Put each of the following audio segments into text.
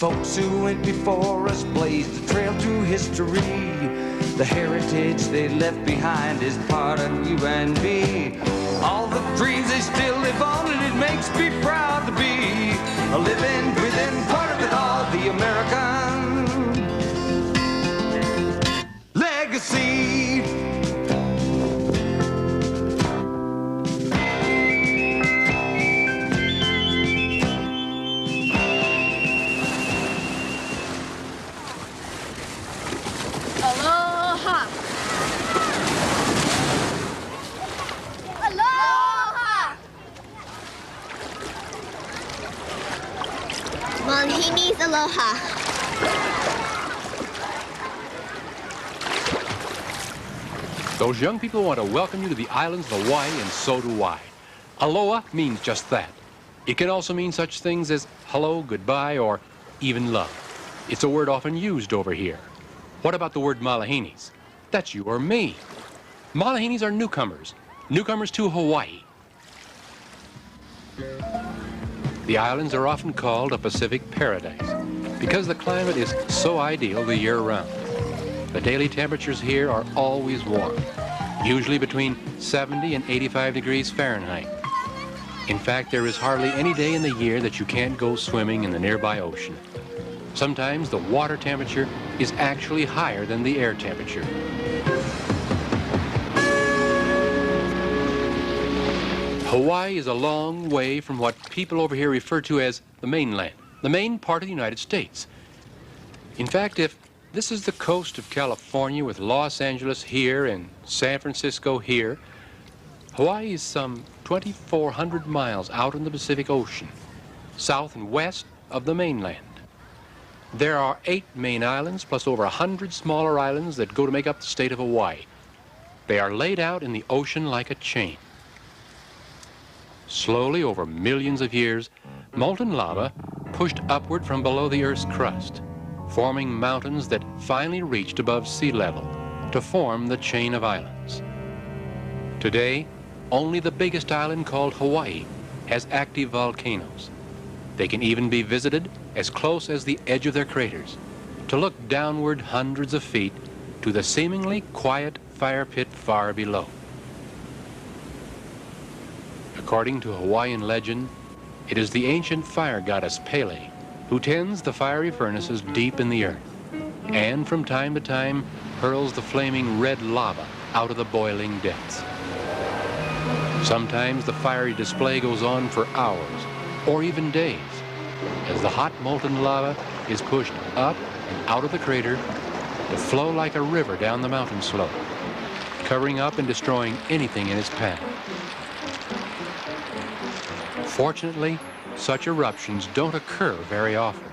Folks who went before us blazed the trail through history. The heritage they left behind is part of you and me. All the dreams they still live on, and it makes me proud to be a living, breathing part of it all, the American legacy. Aloha! Aloha! Malahini's aloha. Those young people want to welcome you to the islands of Hawaii, and so do I. Aloha means just that. It can also mean such things as hello, goodbye, or even love. It's a word often used over here. What about the word Malahinis? That's you or me. Malahinis are newcomers to Hawaii. The islands are often called a Pacific paradise because the climate is so ideal the year round. The daily temperatures here are always warm, usually between 70 and 85 degrees Fahrenheit. In fact, there is hardly any day in the year that you can't go swimming in the nearby ocean. Sometimes the water temperature is actually higher than the air temperature. Hawaii is a long way from what people over here refer to as the mainland, the main part of the United States. In fact, if this is the coast of California with Los Angeles here and San Francisco here, Hawaii is some 2,400 miles out in the Pacific Ocean, south and west of the mainland. There are 8 main islands plus over 100 smaller islands that go to make up the state of Hawaii. They are laid out in the ocean like a chain. Slowly, over millions of years, molten lava pushed upward from below the Earth's crust, forming mountains that finally reached above sea level to form the chain of islands. Today, only the biggest island, called Hawaii, has active volcanoes. They can even be visited as close as the edge of their craters to look downward hundreds of feet to the seemingly quiet fire pit far below. According to Hawaiian legend, it is the ancient fire goddess Pele who tends the fiery furnaces deep in the earth and from time to time hurls the flaming red lava out of the boiling depths. Sometimes the fiery display goes on for hours or even days as the hot molten lava is pushed up and out of the crater to flow like a river down the mountain slope, covering up and destroying anything in its path. Fortunately, such eruptions don't occur very often.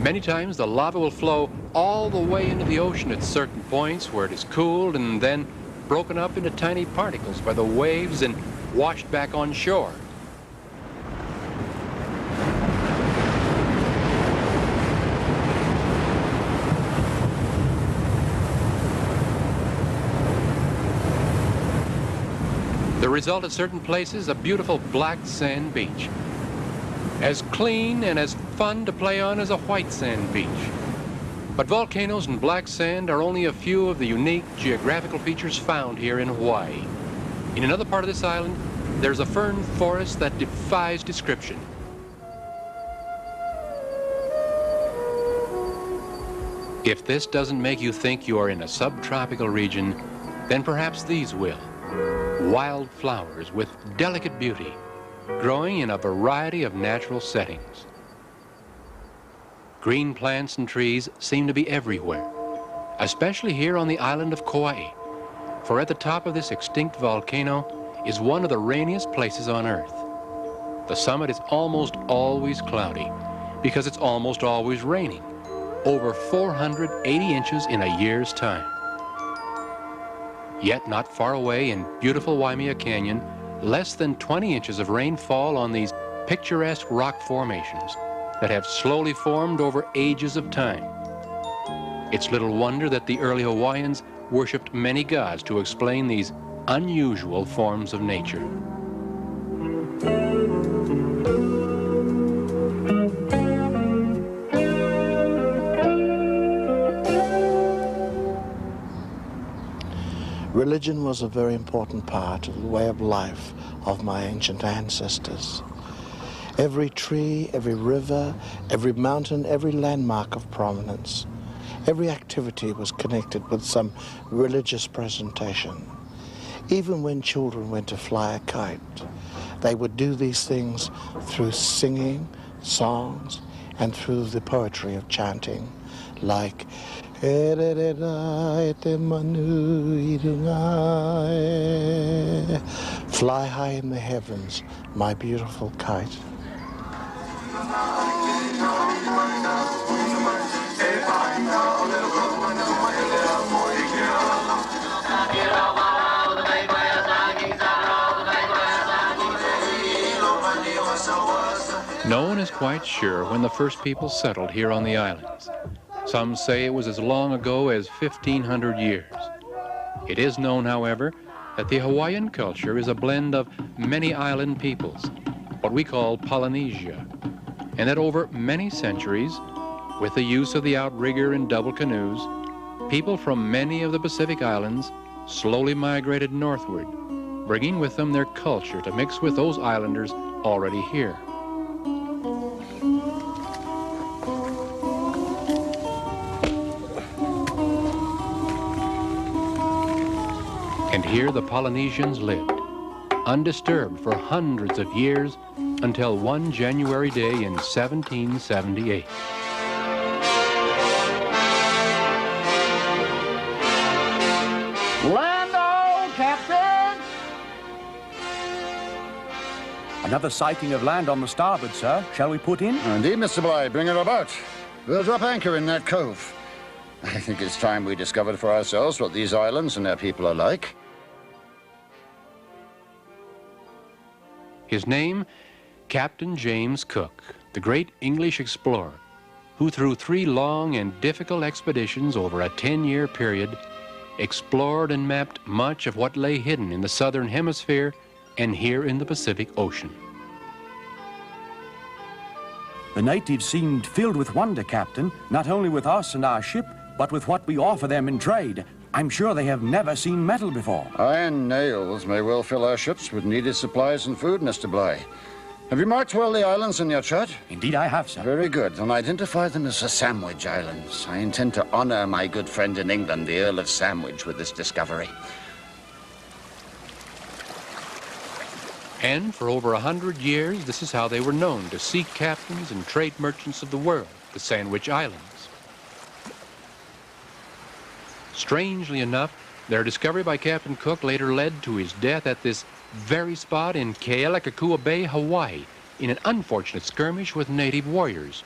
Many times the lava will flow all the way into the ocean at certain points where it is cooled and then broken up into tiny particles by the waves and washed back on shore. The result at certain places, a beautiful black sand beach. As clean and as fun to play on as a white sand beach. But volcanoes and black sand are only a few of the unique geographical features found here in Hawaii. In another part of this island, there's a fern forest that defies description. If this doesn't make you think you are in a subtropical region, then perhaps these will. Wild flowers with delicate beauty, growing in a variety of natural settings. Green plants and trees seem to be everywhere, especially here on the island of Kauai, for at the top of this extinct volcano is one of the rainiest places on Earth. The summit is almost always cloudy because it's almost always raining, over 480 inches in a year's time. Yet not far away in beautiful Waimea Canyon, less than 20 inches of rain fall on these picturesque rock formations that have slowly formed over ages of time. It's little wonder that the early Hawaiians worshipped many gods to explain these unusual forms of nature. Religion was a very important part of the way of life of my ancient ancestors. Every tree, every river, every mountain, every landmark of prominence, every activity was connected with some religious presentation. Even when children went to fly a kite, they would do these things through singing, songs, and through the poetry of chanting, like fly high in the heavens, my beautiful kite. No one is quite sure when the first people settled here on the islands. Some say it was as long ago as 1,500 years. It is known, however, that the Hawaiian culture is a blend of many island peoples, what we call Polynesia, and that over many centuries, with the use of the outrigger and double canoes, people from many of the Pacific islands slowly migrated northward, bringing with them their culture to mix with those islanders already here. And here the Polynesians lived, undisturbed for hundreds of years until one January day in 1778. Land on, Captain! Another sighting of land on the starboard, sir. Shall we put in? Indeed, Mr. Bligh, bring her about. We'll drop anchor in that cove. I think it's time we discovered for ourselves what these islands and their people are like. His name, Captain James Cook, the great English explorer, who through 3 long and difficult expeditions over a 10-year period, explored and mapped much of what lay hidden in the southern hemisphere and here in the Pacific Ocean. The natives seemed filled with wonder, Captain, not only with us and our ship, but with what we offer them in trade. I'm sure they have never seen metal before. Iron nails may well fill our ships with needed supplies and food, Mr. Bligh. Have you marked well the islands in your chart? Indeed I have, sir. Very good. Then identify them as the Sandwich Islands. I intend to honor my good friend in England, the Earl of Sandwich, with this discovery. And for over 100 years, this is how they were known to sea captains and trade merchants of the world, the Sandwich Islands. Strangely enough, their discovery by Captain Cook later led to his death at this very spot in Kealakekua Bay, Hawaii, in an unfortunate skirmish with native warriors.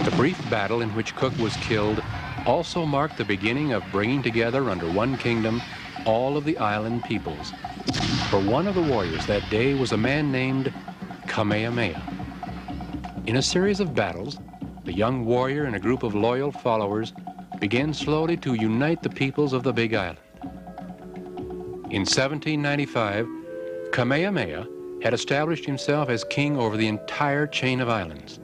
The brief battle in which Cook was killed also marked the beginning of bringing together under one kingdom all of the island peoples. For one of the warriors that day was a man named Kamehameha. In a series of battles, the young warrior and a group of loyal followers began slowly to unite the peoples of the Big Island. In 1795, Kamehameha had established himself as king over the entire chain of islands.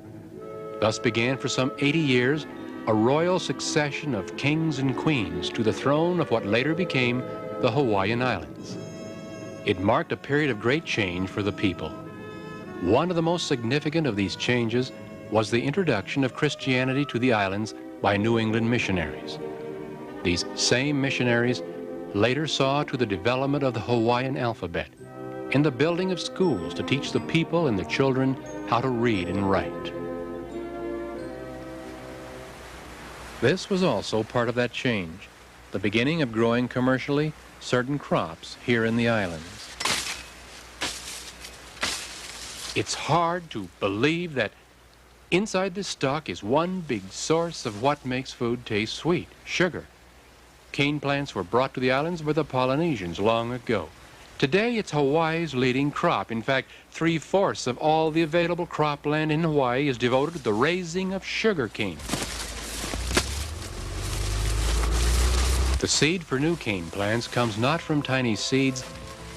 Thus began for some 80 years a royal succession of kings and queens to the throne of what later became the Hawaiian Islands. It marked a period of great change for the people. One of the most significant of these changes was the introduction of Christianity to the islands by New England missionaries. These same missionaries later saw to the development of the Hawaiian alphabet and the building of schools to teach the people and their children how to read and write. This was also part of that change, the beginning of growing commercially certain crops here in the islands. It's hard to believe that inside this stalk is one big source of what makes food taste sweet, sugar. Cane plants were brought to the islands by the Polynesians long ago. Today, it's Hawaii's leading crop. In fact, 3/4 of all the available cropland in Hawaii is devoted to the raising of sugar cane. The seed for new cane plants comes not from tiny seeds,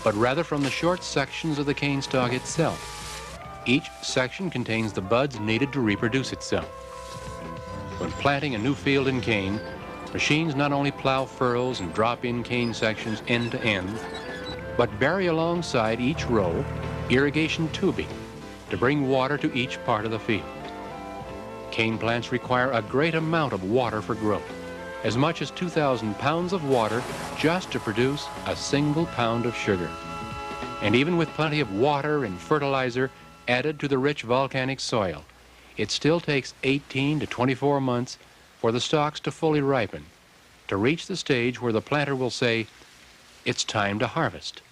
but rather from the short sections of the cane stalk itself. Each section contains the buds needed to reproduce itself. When planting a new field in cane, machines not only plow furrows and drop in cane sections end to end, but bury alongside each row irrigation tubing to bring water to each part of the field. Cane plants require a great amount of water for growth, as much as 2,000 pounds of water just to produce a single pound of sugar. And even with plenty of water and fertilizer added to the rich volcanic soil, it still takes 18 to 24 months for the stalks to fully ripen, to reach the stage where the planter will say, "It's time to harvest."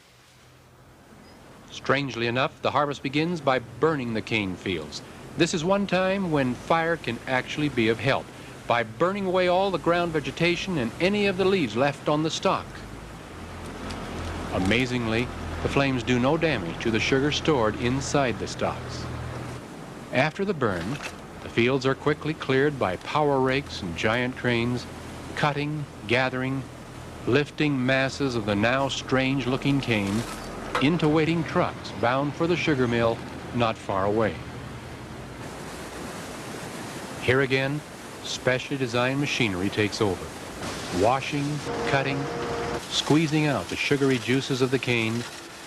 Strangely enough, the harvest begins by burning the cane fields. This is one time when fire can actually be of help, by burning away all the ground vegetation and any of the leaves left on the stalk. Amazingly, the flames do no damage to the sugar stored inside the stalks. After the burn, the fields are quickly cleared by power rakes and giant cranes, cutting, gathering, lifting masses of the now strange-looking cane into waiting trucks bound for the sugar mill not far away. Here again, specially designed machinery takes over, washing, cutting, squeezing out the sugary juices of the cane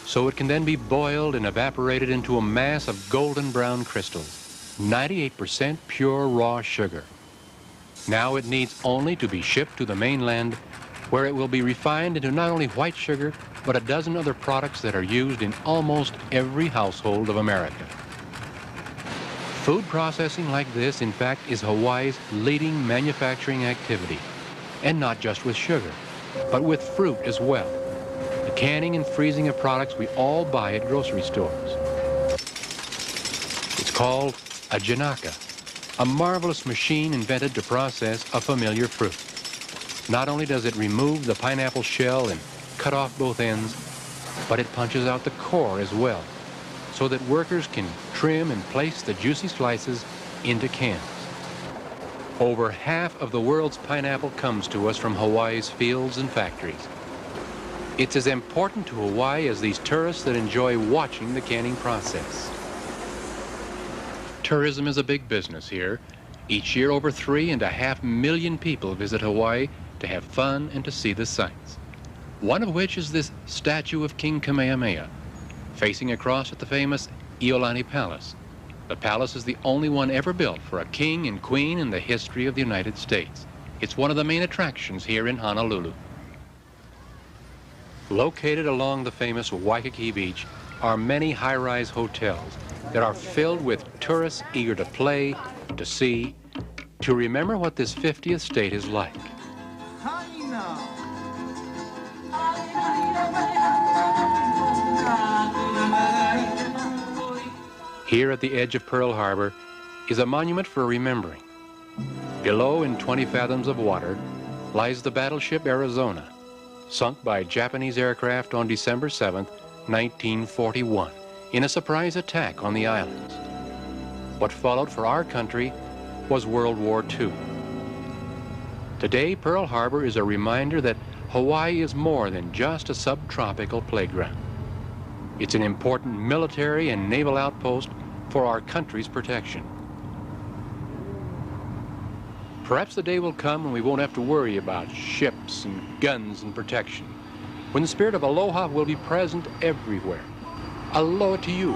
so it can then be boiled and evaporated into a mass of golden brown crystals, 98% pure raw sugar. Now it needs only to be shipped to the mainland, where it will be refined into not only white sugar, but a dozen other products that are used in almost every household of America. Food processing like this, in fact, is Hawaii's leading manufacturing activity, and not just with sugar, but with fruit as well. The canning and freezing of products we all buy at grocery stores. It's called a janaka, a marvelous machine invented to process a familiar fruit. Not only does it remove the pineapple shell and cut off both ends, but it punches out the core as well, so that workers can trim and place the juicy slices into cans. Over half of the world's pineapple comes to us from Hawaii's fields and factories. It's as important to Hawaii as these tourists that enjoy watching the canning process. Tourism is a big business here. Each year, over 3.5 million people visit Hawaii to have fun and to see the sights. One of which is this statue of King Kamehameha, facing across at the famous Iolani Palace. The palace is the only one ever built for a king and queen in the history of the United States. It's one of the main attractions here in Honolulu. Located along the famous Waikiki Beach are many high-rise hotels that are filled with tourists eager to play, to see, to remember what this 50th state is like. Here at the edge of Pearl Harbor is a monument for remembering. Below, in 20 fathoms of water, lies the battleship Arizona, sunk by Japanese aircraft on December 7th, 1941, in a surprise attack on the islands. What followed for our country was World War II. Today, Pearl Harbor is a reminder that Hawaii is more than just a subtropical playground. It's an important military and naval outpost for our country's protection. Perhaps the day will come when we won't have to worry about ships and guns and protection, when the spirit of aloha will be present everywhere. Aloha to you.